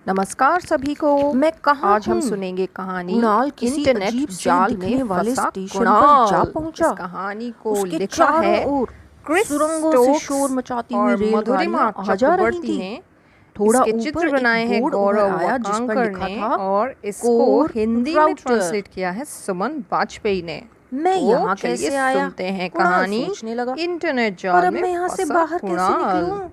नमस्कार सभी को। मैं कहाँ आज हम हूँ? सुनेंगे कहानी कुणाल किसी इंटरनेट अजीब से जाल दिखने में वाले फंसा स्टेशन पर जा पहुंचा। इस कहानी को उसके लिखा चारों है ओर क्रिस सुरंगों से स्टोक्स शोर मचाती हुई और रेलगाड़ियां मधुरिमा आ जा रही चक्रवर्ती थी। ने। थोड़ा इसके ऊपर चित्र एक बनाए हैं बोर्ड उभर गौरव आया जिस पर वाकांकर लिखा ने था और इसको कोर हिंदी में राउटर। ट्रांसलेट किया है सुमन वाजपेयी ने। मैं तो यहाँ चलिए कैसे आया? सुनते हैं कुणाल कहानी सोचने लगा। इंटरनेट पर जाल अब में मैं यहाँ से फंसा बाहर कैसे कुणाल। निकलूं?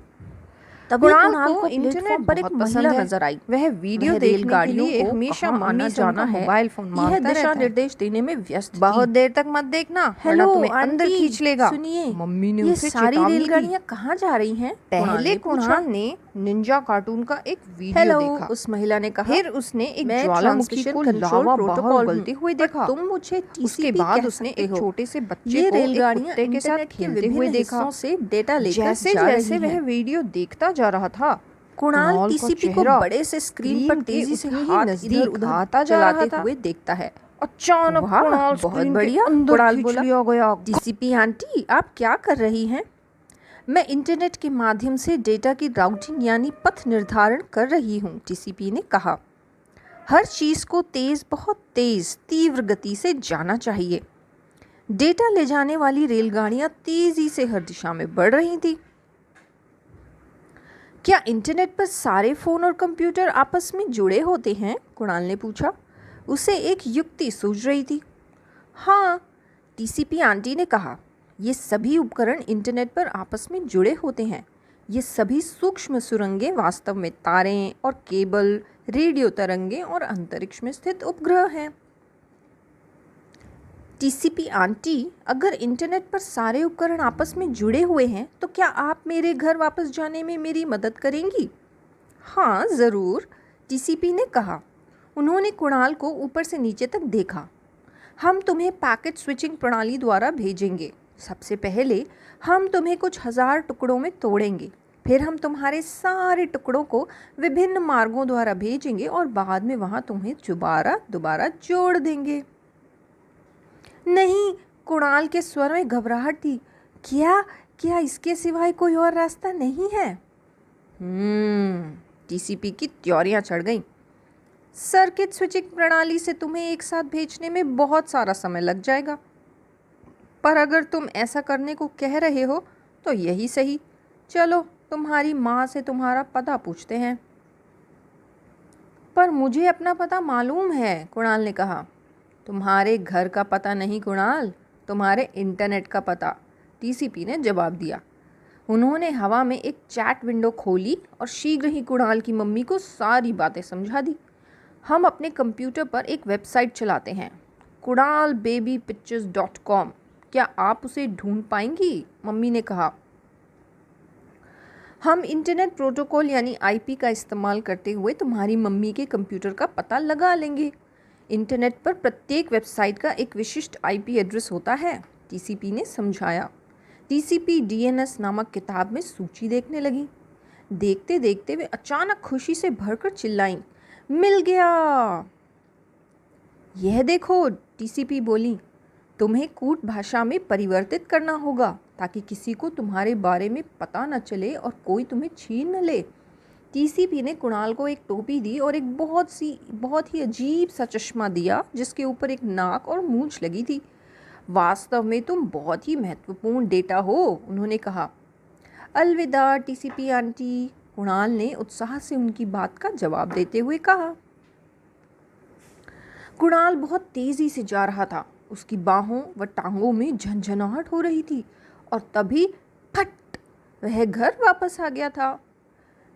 तभी कुणाल कुणाल को को इंटरनेट प्लेटफॉर्म पर एक बहुत महिला पसंद है। नजर आई। वह वीडियो वह देखने के रेलगाड़ियों लिए को हमेशा कहाँ मम्मी आना से उनका जाना है मोबाइल फोन यह मांगता दिशा रहता है। निर्देश देने में व्यस्त बहुत थी। देर तक मत देखना वरना हेलो तुम्हें अंदर आंटी, खींच लेगा। सुनिए, मम्मी ने ये उसे सारी चेतावनी दी। रेलगाड़ियाँ कहाँ जा रही हैं? पहले पूछा। कुणाल ने निंजा कार्टून का एक वीडियो हेलो, देखा। उस महिला ने कहा। फिर उसने एक मैं ज्वालामुखी ट्रांसमिशन को कंट्रोल लावा बाहर प्रोटोकॉल उगलते हूँ, हुए पर देखा। तुम मुझे उसके टीसीपी बाद कह उसने सकते एक हो। छोटे से बच्चे ये को एक रेलगाड़ियाँ कुत्ते के साथ इंटरनेट के खेलते हुए विभिन्न देखा। हिस्सों से डेटा लेकर जैसे जा जैसे रही वह हैं। वीडियो देखता जा रहा था, कुणाल का टीसीपी को चेहरा बड़े से स्क्रीन पर के तेजी से उतने ही हाथ नजदीक इधर-उधर आता जा रहा चलाते था। हुए देखता है। अचानक वाह, कुणाल बहुत स्क्रीन के बढ़िया, अंदर कुणाल खींच बोला। लिया गया। टीसीपी आंटी, आप क्या कर रही हैं? मैं इंटरनेट के माध्यम से डेटा की राउटिंग यानी पथ निर्धारण कर रही हूँ, टीसीपी ने कहा। हर चीज को तेज, बहुत तेज, तीव्र गति से जाना चाहिए। डेटा ले जाने वाली रेलगाड़ियां तेजी से हर दिशा में बढ़ रही थी। क्या इंटरनेट पर सारे फोन और कंप्यूटर आपस में जुड़े होते हैं? कुणाल ने पूछा। उसे एक युक्ति सूझ रही थी। हाँ, टीसीपी आंटी ने कहा, ये सभी उपकरण इंटरनेट पर आपस में जुड़े होते हैं। ये सभी सूक्ष्म सुरंगें वास्तव में तारें और केबल, रेडियो तरंगें और अंतरिक्ष में स्थित उपग्रह हैं। टीसीपी आंटी, अगर इंटरनेट पर सारे उपकरण आपस में जुड़े हुए हैं तो क्या आप मेरे घर वापस जाने में मेरी मदद करेंगी? हाँ ज़रूर, टीसीपी ने कहा। उन्होंने कुणाल को ऊपर से नीचे तक देखा। हम तुम्हें पैकेट स्विचिंग प्रणाली द्वारा भेजेंगे। सबसे पहले हम तुम्हें कुछ हजार टुकड़ों में तोड़ेंगे, फिर हम तुम्हारे सारे टुकड़ों को विभिन्न मार्गों द्वारा भेजेंगे और बाद में वहाँ तुम्हें दोबारा जोड़ देंगे। नहीं, कुणाल के स्वर में घबराहट थी। क्या इसके सिवाय कोई और रास्ता नहीं है? टीसीपी की त्योरियां चढ़ गईं। सर्किट स्विचिंग प्रणाली से तुम्हें एक साथ भेजने में बहुत सारा समय लग जाएगा, पर अगर तुम ऐसा करने को कह रहे हो तो यही सही। चलो तुम्हारी माँ से तुम्हारा पता पूछते हैं। पर मुझे अपना पता मालूम है, कुणाल ने कहा। तुम्हारे घर का पता नहीं कुणाल, तुम्हारे इंटरनेट का पता, टीसीपी ने जवाब दिया। उन्होंने हवा में एक चैट विंडो खोली और शीघ्र ही कुणाल की मम्मी को सारी बातें समझा दी। हम अपने कंप्यूटर पर एक वेबसाइट चलाते हैं, kunalbabypictures.com। क्या आप उसे ढूंढ पाएंगी? मम्मी ने कहा। हम इंटरनेट प्रोटोकॉल यानी आईपी का इस्तेमाल करते हुए तुम्हारी मम्मी के कंप्यूटर का पता लगा लेंगे। इंटरनेट पर प्रत्येक वेबसाइट का एक विशिष्ट आईपी एड्रेस होता है, टीसीपी ने समझाया। टीसीपी डीएनएस नामक किताब में सूची देखने लगी। देखते देखते वे अचानक खुशी से भरकर चिल्लाईं, मिल गया! यह देखो, टीसीपी बोली, तुम्हें कूट भाषा में परिवर्तित करना होगा ताकि किसी को तुम्हारे बारे में पता न चले और कोई तुम्हें छीन न ले। टीसीपी ने कुणाल को एक टोपी दी और एक बहुत ही अजीब सा चश्मा दिया जिसके ऊपर एक नाक और मूंछ लगी थी। वास्तव में तुम बहुत ही महत्वपूर्ण डेटा हो, उन्होंने कहा। अलविदा टीसीपी आंटी, कुणाल ने उत्साह से उनकी बात का जवाब देते हुए कहा। कुणाल बहुत तेजी से जा रहा था। उसकी बाहों व टांगों में झंझनाहट हो रही थी और तभी फट, वह घर वापस आ गया था।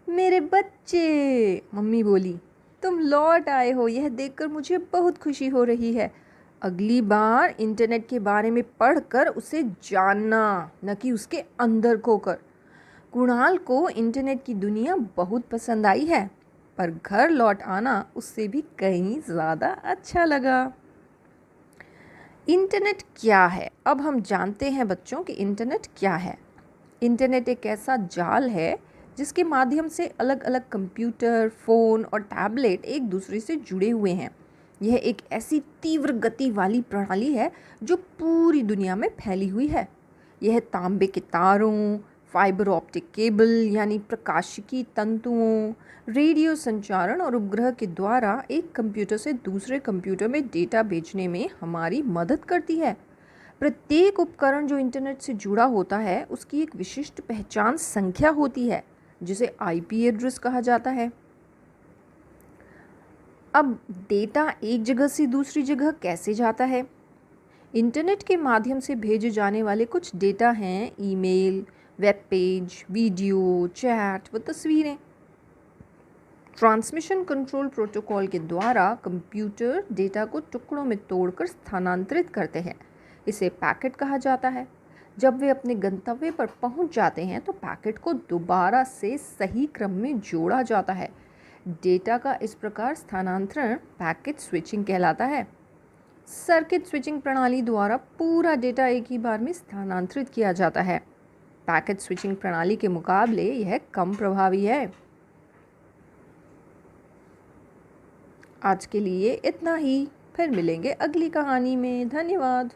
मेरे बच्चे, मम्मी बोली, तुम लौट आए हो, यह देखकर मुझे बहुत खुशी हो रही है। अगली बार इंटरनेट के बारे में पढ़कर उसे जानना, न कि उसके अंदर खोकर। कुणाल को इंटरनेट की दुनिया बहुत पसंद आई है, पर घर लौट आना उससे भी कहीं ज़्यादा अच्छा लगा। इंटरनेट क्या है? अब हम जानते हैं बच्चों कि इंटरनेट क्या है। इंटरनेट एक ऐसा जाल है जिसके माध्यम से अलग अलग कंप्यूटर, फ़ोन और टैबलेट एक दूसरे से जुड़े हुए हैं। यह एक ऐसी तीव्र गति वाली प्रणाली है जो पूरी दुनिया में फैली हुई है। यह तांबे के तारों, फाइबर ऑप्टिक केबल यानी प्रकाशिकी तंतुओं, रेडियो संचारण और उपग्रह के द्वारा एक कंप्यूटर से दूसरे कंप्यूटर में डेटा भेजने में हमारी मदद करती है। प्रत्येक उपकरण जो इंटरनेट से जुड़ा होता है उसकी एक विशिष्ट पहचान संख्या होती है जिसे आईपी एड्रेस कहा जाता है। अब डेटा एक जगह से दूसरी जगह कैसे जाता है? इंटरनेट के माध्यम से भेजे जाने वाले कुछ डेटा हैं email, web page, video, chat व तस्वीरें। ट्रांसमिशन कंट्रोल प्रोटोकॉल के द्वारा कंप्यूटर डेटा को टुकड़ों में तोड़कर स्थानांतरित करते हैं। इसे पैकेट कहा जाता है। जब वे अपने गंतव्य पर पहुंच जाते हैं तो पैकेट को दोबारा से सही क्रम में जोड़ा जाता है। डेटा का इस प्रकार स्थानांतरण पैकेट स्विचिंग कहलाता है। सर्किट स्विचिंग प्रणाली द्वारा पूरा डेटा एक ही बार में स्थानांतरित किया जाता है। पैकेट स्विचिंग प्रणाली के मुकाबले यह कम प्रभावी है। आज के लिए इतना ही, फिर मिलेंगे अगली कहानी में। धन्यवाद।